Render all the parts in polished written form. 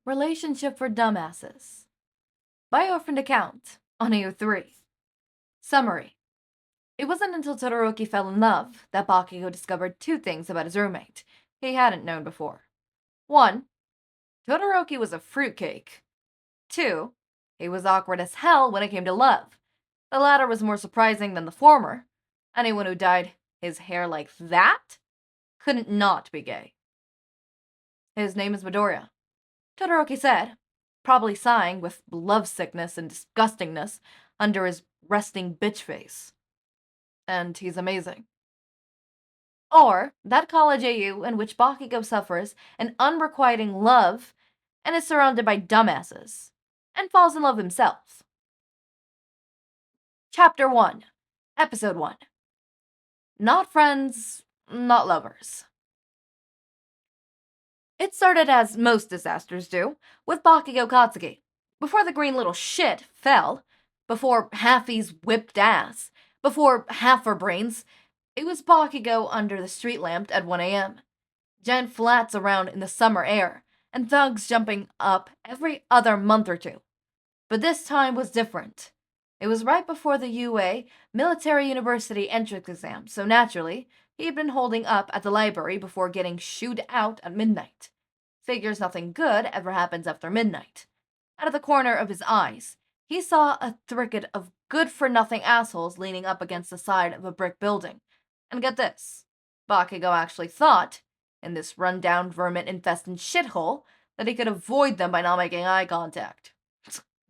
Relationship for Dumbasses by Orphaned Account on AO3. Summary. It wasn't until Todoroki fell in love that Bakugou discovered two things about his roommate he hadn't known before. 1. Todoroki was a fruitcake. 2. He was awkward as hell when it came to love. The latter was more surprising than the former. Anyone who dyed his hair like that couldn't not be gay. His name is Midoriya, Todoroki said, probably sighing with lovesickness and disgustingness under his resting bitch face. And he's amazing. Or that college AU in which Bakugou suffers an unrequiting love and is surrounded by dumbasses, and falls in love himself. Chapter 1, Episode 1. Not friends, not lovers. It started as most disasters do, with Bakugou Katsuki. Before the green little shit fell, before Halfy's whipped ass, before half her brains, it was Bakugou under the street lamp at 1 a.m. Giant flats around in the summer air, and thugs jumping up every other month or two. But this time was different. It was right before the UA Military University entrance exam, so naturally, he had been holding up at the library before getting shooed out at midnight. Figures nothing good ever happens after midnight. Out of the corner of his eyes, he saw a thicket of good-for-nothing assholes leaning up against the side of a brick building. And get this, Bakugou actually thought, in this run-down, vermin-infested shithole, that he could avoid them by not making eye contact.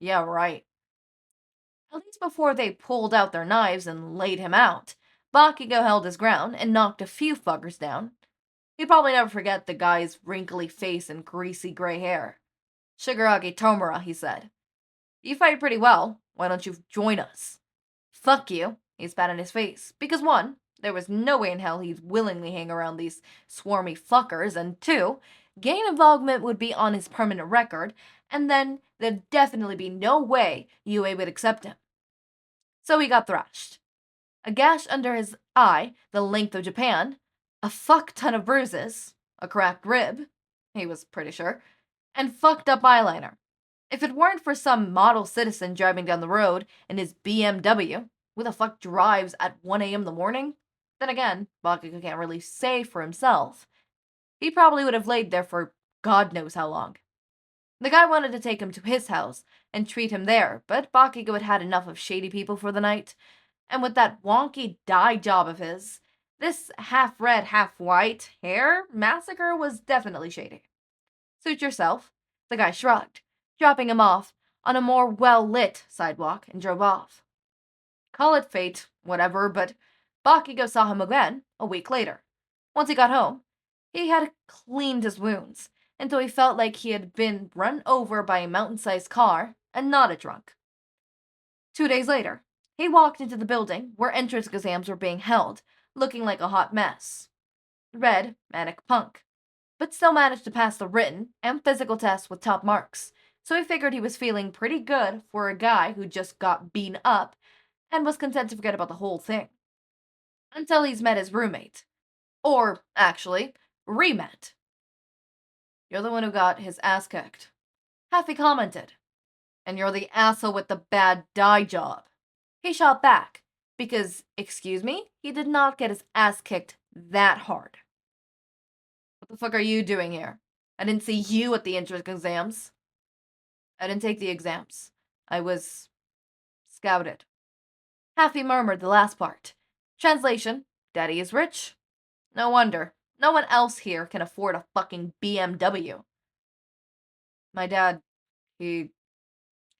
Yeah, right. At least before they pulled out their knives and laid him out, Bakugou held his ground and knocked a few fuckers down. He'd probably never forget the guy's wrinkly face and greasy gray hair. Shigaraki Tomura, he said. You fight pretty well. Why don't you join us? Fuck you, he spat in his face. Because 1, there was no way in hell he'd willingly hang around these swarmy fuckers, and 2, gang involvement would be on his permanent record, and then there'd definitely be no way UA would accept him. So he got thrashed. A gash under his eye, the length of Japan, a fuck ton of bruises, a cracked rib, he was pretty sure, and fucked up eyeliner. If it weren't for some model citizen driving down the road in his BMW, who the fuck drives at 1 a.m. in the morning? Then again, Bakugou can't really say for himself. He probably would have laid there for God knows how long. The guy wanted to take him to his house and treat him there, but Bakugou had had enough of shady people for the night, and with that wonky dye job of his, this half-red, half-white hair massacre was definitely shady. Suit yourself, the guy shrugged, dropping him off on a more well-lit sidewalk and drove off. Call it fate, whatever, but Bakugou saw him again a week later. Once he got home, he had cleaned his wounds until he felt like he had been run over by a mountain-sized car and not a drunk. 2 days later, he walked into the building where entrance exams were being held, looking like a hot mess. Red, manic punk, but still managed to pass the written and physical tests with top marks, so he figured he was feeling pretty good for a guy who just got beaten up and was content to forget about the whole thing. Until he's met his roommate. Or, actually, re-met. You're the one who got his ass kicked. Happy commented. And you're the asshole with the bad dye job. He shot back, because, excuse me, he did not get his ass kicked that hard. What the fuck are you doing here? I didn't see you at the entrance exams. I didn't take the exams. I was scouted. Happy murmured the last part. Translation, Daddy is rich. No wonder. No one else here can afford a fucking BMW. My dad, he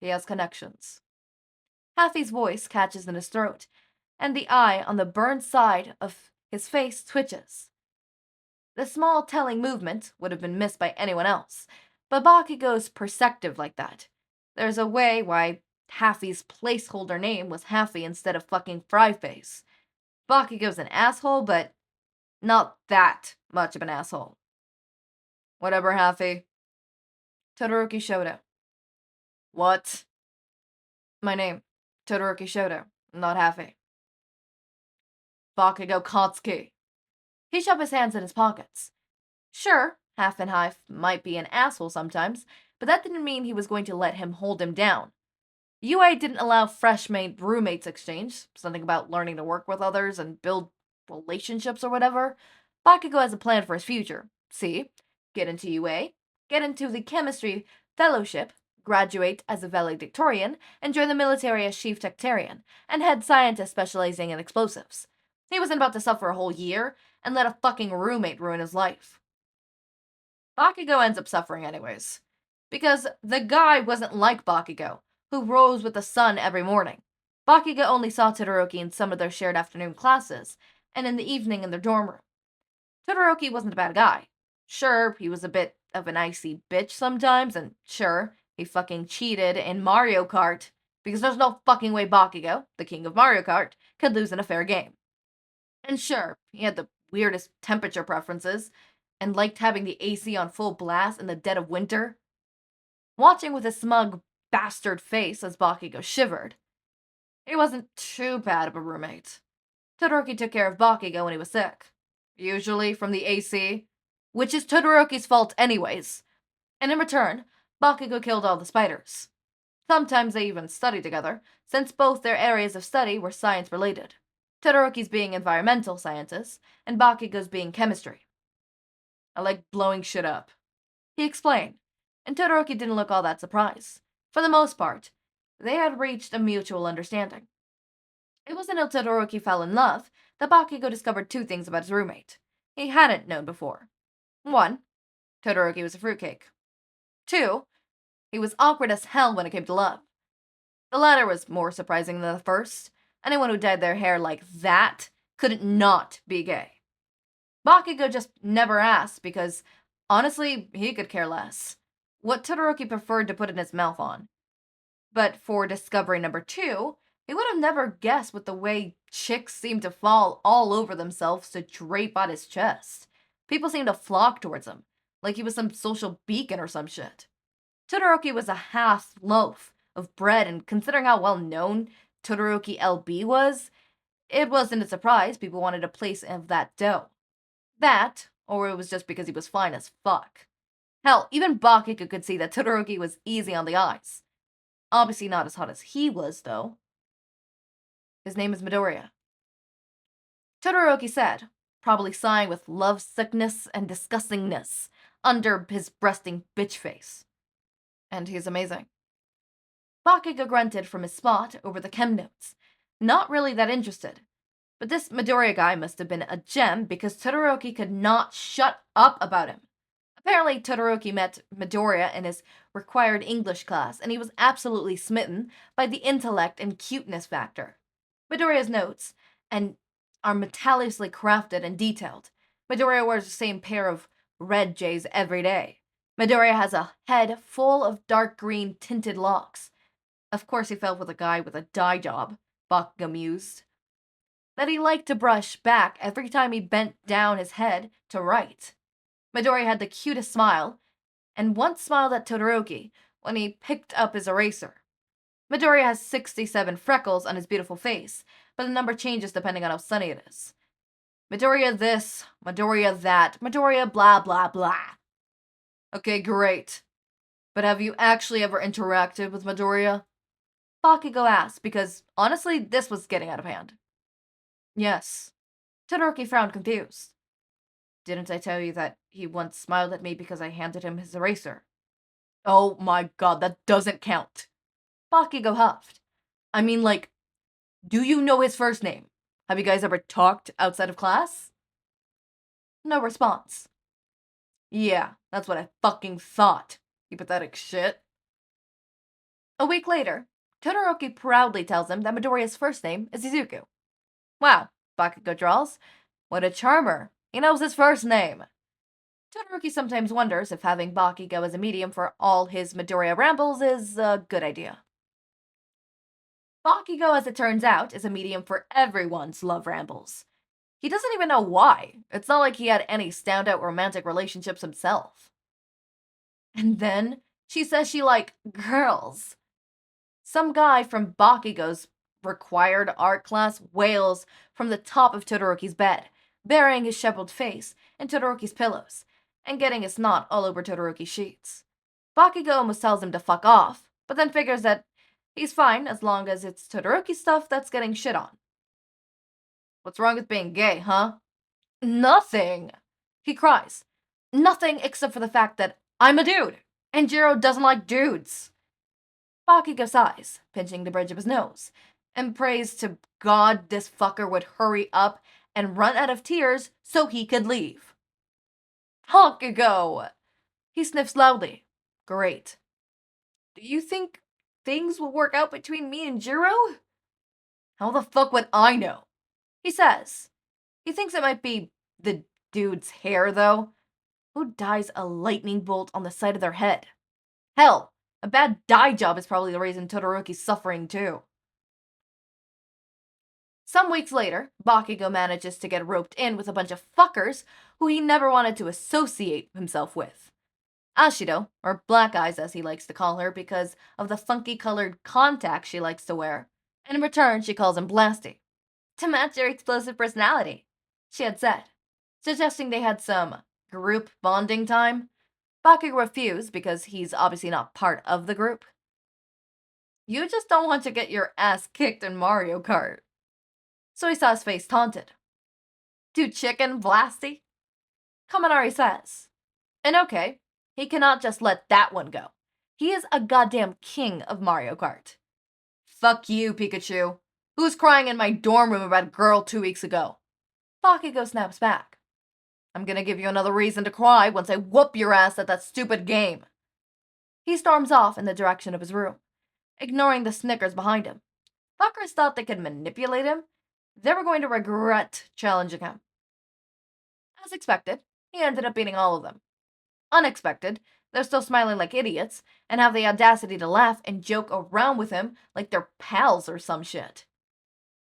has connections. Happy's voice catches in his throat, and the eye on the burned side of his face twitches. The small telling movement would have been missed by anyone else, but Bakugou's perceptive like that. There's a way why Happy's placeholder name was Happy instead of fucking Fryface. Bakugou's an asshole, but not that much of an asshole. Whatever, Happy. Todoroki Shoto. What? My name, Todoroki Shoto, not Happy. Bakugou Katsuki. He shoved his hands in his pockets. Sure, half and half might be an asshole sometimes, but that didn't mean he was going to let him hold him down. UA didn't allow freshman roommates exchange, something about learning to work with others and build relationships or whatever. Bakugo has a plan for his future. See, get into UA, get into the chemistry fellowship, graduate as a valedictorian, and join the military as chief technician, and head scientist specializing in explosives. He wasn't about to suffer a whole year and let a fucking roommate ruin his life. Bakugo ends up suffering anyways, because the guy wasn't like Bakugo, who rose with the sun every morning. Bakugo only saw Todoroki in some of their shared afternoon classes, and in the evening in their dorm room. Todoroki wasn't a bad guy. Sure, he was a bit of an icy bitch sometimes, and sure, he fucking cheated in Mario Kart, because there's no fucking way Bakugo, the king of Mario Kart, could lose in a fair game. And sure, he had the weirdest temperature preferences, and liked having the AC on full blast in the dead of winter. Watching with a smug bastard face as Bakugo shivered, he wasn't too bad of a roommate. Todoroki took care of Bakugo when he was sick, usually from the AC, which is Todoroki's fault anyways. And in return, Bakugo killed all the spiders. Sometimes they even studied together, since both their areas of study were science-related. Todoroki's being environmental sciences, and Bakugo's being chemistry. I like blowing shit up, he explained, and Todoroki didn't look all that surprised. For the most part, they had reached a mutual understanding. It wasn't until Todoroki fell in love that Bakugo discovered two things about his roommate he hadn't known before. 1. Todoroki was a fruitcake. 2. He was awkward as hell when it came to love. The latter was more surprising than the first. Anyone who dyed their hair like that couldn't not be gay. Bakugo just never asked because, honestly, he could care less. What Todoroki preferred to put in his mouth on. But for discovery number 2, he would have never guessed with the way chicks seemed to fall all over themselves to drape out his chest. People seemed to flock towards him, like he was some social beacon or some shit. Todoroki was a half loaf of bread, and considering how well known Todoroki LB was, it wasn't a surprise people wanted a place of that dough. That, or it was just because he was fine as fuck. Hell, even Bakugo could see that Todoroki was easy on the eyes. Obviously not as hot as he was, though. His name is Midoriya, Todoroki said, probably sighing with lovesickness and disgustingness under his breasting bitch face. And he's amazing. Bakugo grunted from his spot over the chem notes, not really that interested. But this Midoriya guy must have been a gem because Todoroki could not shut up about him. Apparently, Todoroki met Midoriya in his required English class, and he was absolutely smitten by the intellect and cuteness factor. Midoriya's notes are meticulously crafted and detailed. Midoriya wears the same pair of red J's every day. Midoriya has a head full of dark green tinted locks. Of course he fell with a guy with a dye job, Bakugo mused. That he liked to brush back every time he bent down his head to write. Midoriya had the cutest smile, and once smiled at Todoroki when he picked up his eraser. Midoriya has 67 freckles on his beautiful face, but the number changes depending on how sunny it is. Midoriya this, Midoriya that, Midoriya blah blah blah. Okay, great. But have you actually ever interacted with Midoriya? Bakugo asked, because honestly, this was getting out of hand. Yes. Todoroki frowned confused. Didn't I tell you that he once smiled at me because I handed him his eraser? Oh my god, that doesn't count. Bakugo huffed. I mean, like, do you know his first name? Have you guys ever talked outside of class? No response. Yeah, that's what I fucking thought, you pathetic shit. A week later, Todoroki proudly tells him that Midoriya's first name is Izuku. Wow, Bakugo drawls. What a charmer. He knows his first name. Todoroki sometimes wonders if having Bakugo as a medium for all his Midoriya rambles is a good idea. Bakugo, as it turns out, is a medium for everyone's love rambles. He doesn't even know why. It's not like he had any standout romantic relationships himself. And then she says she like girls. Some guy from Bakugo's required art class wails from the top of Todoroki's bed, burying his shriveled face in Todoroki's pillows, and getting his snot all over Todoroki's sheets. Bakugou almost tells him to fuck off, but then figures that he's fine as long as it's Todoroki stuff that's getting shit on. What's wrong with being gay, huh? Nothing, he cries. Nothing except for the fact that I'm a dude, and Jiro doesn't like dudes. Bakugou sighs, pinching the bridge of his nose, and prays to God this fucker would hurry up and run out of tears so he could leave. Bakugou! He sniffs loudly. Great. Do you think things will work out between me and Jiro? How the fuck would I know? He says. He thinks it might be the dude's hair, though. Who dyes a lightning bolt on the side of their head? Hell, a bad dye job is probably the reason Todoroki's suffering, too. Some weeks later, Bakugou manages to get roped in with a bunch of fuckers who he never wanted to associate himself with. Ashido, or Black Eyes as he likes to call her because of the funky-colored contacts she likes to wear, and in return she calls him Blasty. To match your explosive personality, she had said, suggesting they had some group bonding time. Bakugou refused because he's obviously not part of the group. You just don't want to get your ass kicked in Mario Kart. So he saw his face taunted. Dude chicken, Blasty? Kaminari says. And okay, he cannot just let that one go. He is a goddamn king of Mario Kart. Fuck you, Pikachu. Who's crying in my dorm room about a girl 2 weeks ago? Bakugou snaps back. I'm gonna give you another reason to cry once I whoop your ass at that stupid game. He storms off in the direction of his room, ignoring the snickers behind him. Fuckers thought they could manipulate him. They were going to regret challenging him. As expected, he ended up beating all of them. Unexpected, they're still smiling like idiots and have the audacity to laugh and joke around with him like they're pals or some shit.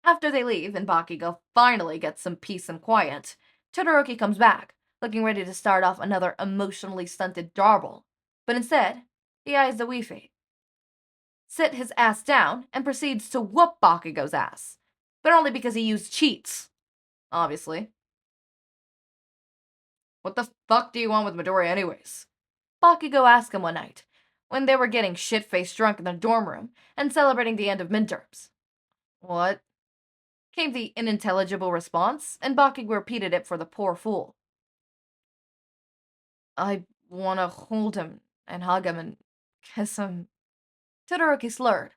After they leave and Bakugou finally gets some peace and quiet, Todoroki comes back, looking ready to start off another emotionally stunted darble, but instead, he eyes the Weefy, sit his ass down, and proceeds to whoop Bakugou's ass, but only because he used cheats, obviously. What the fuck do you want with Midoriya anyways? Bakugou asked him one night, when they were getting shit-faced drunk in their dorm room and celebrating the end of midterms. What? Came the unintelligible response, and Bakugou repeated it for the poor fool. I wanna hold him and hug him and kiss him. Todoroki slurred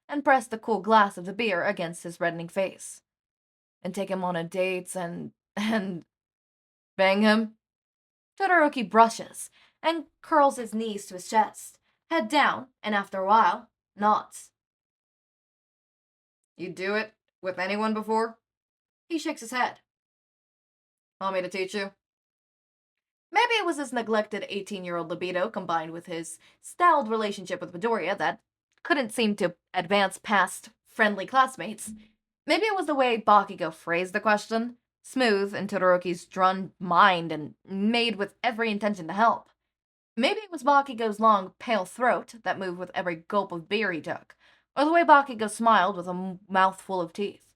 and pressed the cool glass of the beer against his reddening face. And take him on a date and bang him? Todoroki brushes and curls his knees to his chest, head down, and after a while, nods. You do it with anyone before? He shakes his head. Want me to teach you? Maybe it was his neglected 18-year-old libido combined with his stalled relationship with Midoriya that couldn't seem to advance past friendly classmates. Maybe it was the way Bakugou phrased the question, smooth in Todoroki's drawn mind and made with every intention to help. Maybe it was Bakugou's long, pale throat that moved with every gulp of beer he took, or the way Bakugou smiled with a mouthful of teeth,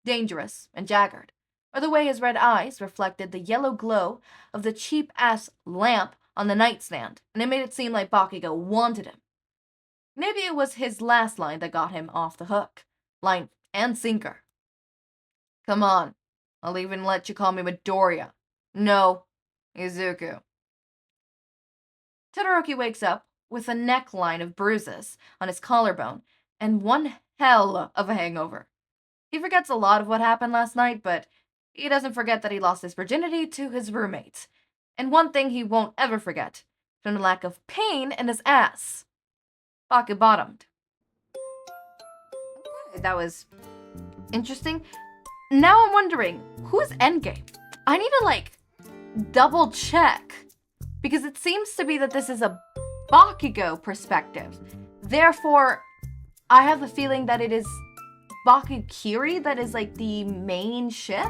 dangerous and jagged, or the way his red eyes reflected the yellow glow of the cheap-ass lamp on the nightstand, and it made it seem like Bakugou wanted him. Maybe it was his last line that got him off the hook, line and sinker. Come on, I'll even let you call me Midoriya. No, Izuku. Todoroki wakes up with a neckline of bruises on his collarbone and one hell of a hangover. He forgets a lot of what happened last night, but he doesn't forget that he lost his virginity to his roommate. And one thing he won't ever forget, from the lack of pain in his ass. Baku bottomed. Okay, that was interesting. Now I'm wondering, who's Endgame? I need to, double check. Because it seems to be that this is a Bakugou perspective. Therefore, I have the feeling that it is Bakukiri that is, the main ship?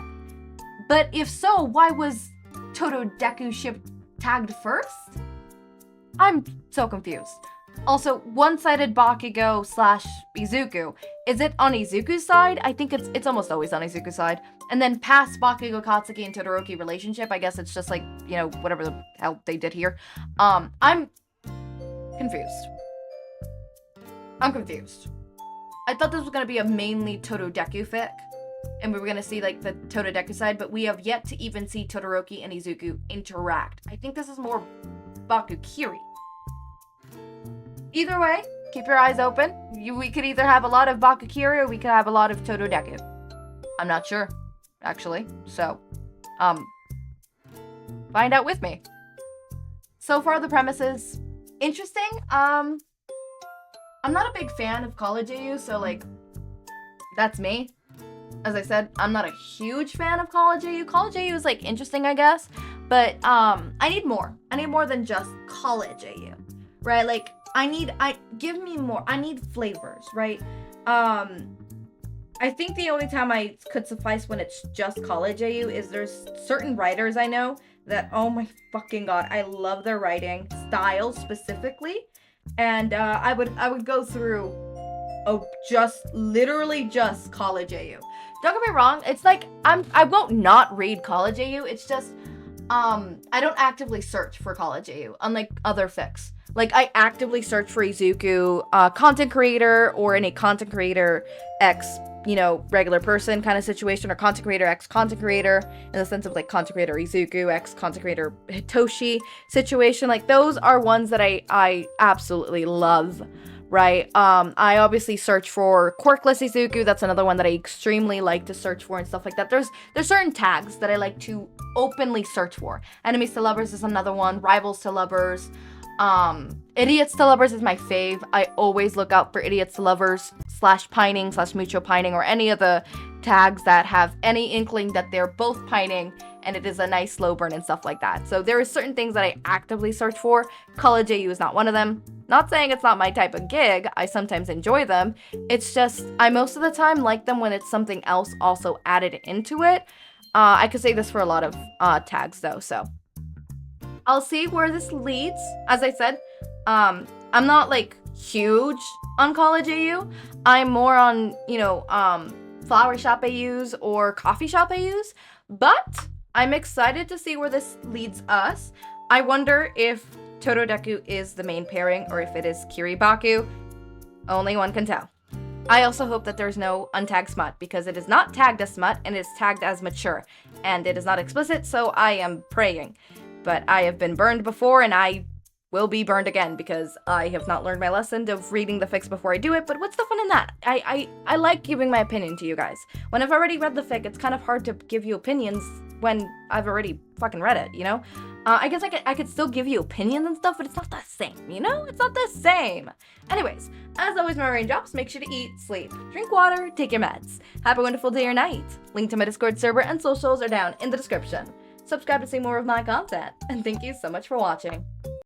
But if so, why was Todoroki's ship tagged first? I'm so confused. Also, one-sided Bakugou / Izuku Is it on Izuku's side? I think it's almost always on Izuku's side. And then past Bakugou, Katsuki, and Todoroki relationship, I guess it's just like, you know, whatever the hell they did here. I'm confused. I'm confused. I thought this was going to be a mainly Todoroki fic, and we were going to see, like, the Todoroki side, but we have yet to even see Todoroki and Izuku interact. I think this is more Bakukiri. Either way, keep your eyes open. We could either have a lot of Bakukiri or we could have a lot of Todoroki. I'm not sure, actually. So, find out with me. So far, the premise is interesting. I'm not a big fan of college AU, so, like, that's me. As I said, I'm not a huge fan of college AU. College AU is, like, interesting, I guess. But, I need more. I need more than just college AU, right? Like, give me more. I need flavors, right? I think the only time I could suffice when it's just college AU is there's certain writers I know that, oh my fucking god, I love their writing style specifically. And, I would go through, literally just college AU. Don't get me wrong, it's like, I won't not read college AU, it's just, I don't actively search for college AU, unlike other fics. Like, I actively search for Izuku, content creator, or in a content creator X, you know, regular person kind of situation, or content creator X content creator, in the sense of, like, content creator Izuku X content creator Hitoshi situation. Like, those are ones that I absolutely love, right? I obviously search for quirkless Izuku. That's another one that I extremely like to search for and stuff like that. There's certain tags that I like to openly search for. Enemies to lovers is another one. Rivals to lovers. Idiots to lovers is my fave. I always look out for idiots to lovers / pining / mutual pining, or any of the tags that have any inkling that they're both pining and it is a nice slow burn and stuff like that. So there are certain things that I actively search for. College AU is not one of them. Not saying it's not my type of gig. I sometimes enjoy them. It's just, I most of the time like them when it's something else also added into it. I could say this for a lot of tags though, so I'll see where this leads. As I said, I'm not, like, huge on college AU. I'm more on, you know, flower shop AUs or coffee shop AUs. But I'm excited to see where this leads us. I wonder if Todoroki is the main pairing or if it is Kiribaku. Only one can tell. I also hope that there's no untagged smut, because it is not tagged as smut and it is tagged as mature. And it is not explicit, so I am praying. But I have been burned before, and I will be burned again, because I have not learned my lesson of reading the fics before I do it. But what's the fun in that? I like giving my opinion to you guys. When I've already read the fic, it's kind of hard to give you opinions when I've already fucking read it, you know? I guess I could still give you opinions and stuff, but it's not the same, you know? It's not the same. Anyways, as always, my raindrops, make sure to eat, sleep, drink water, take your meds. Have a wonderful day or night. Link to my Discord server and socials are down in the description. Subscribe to see more of my content, and thank you so much for watching.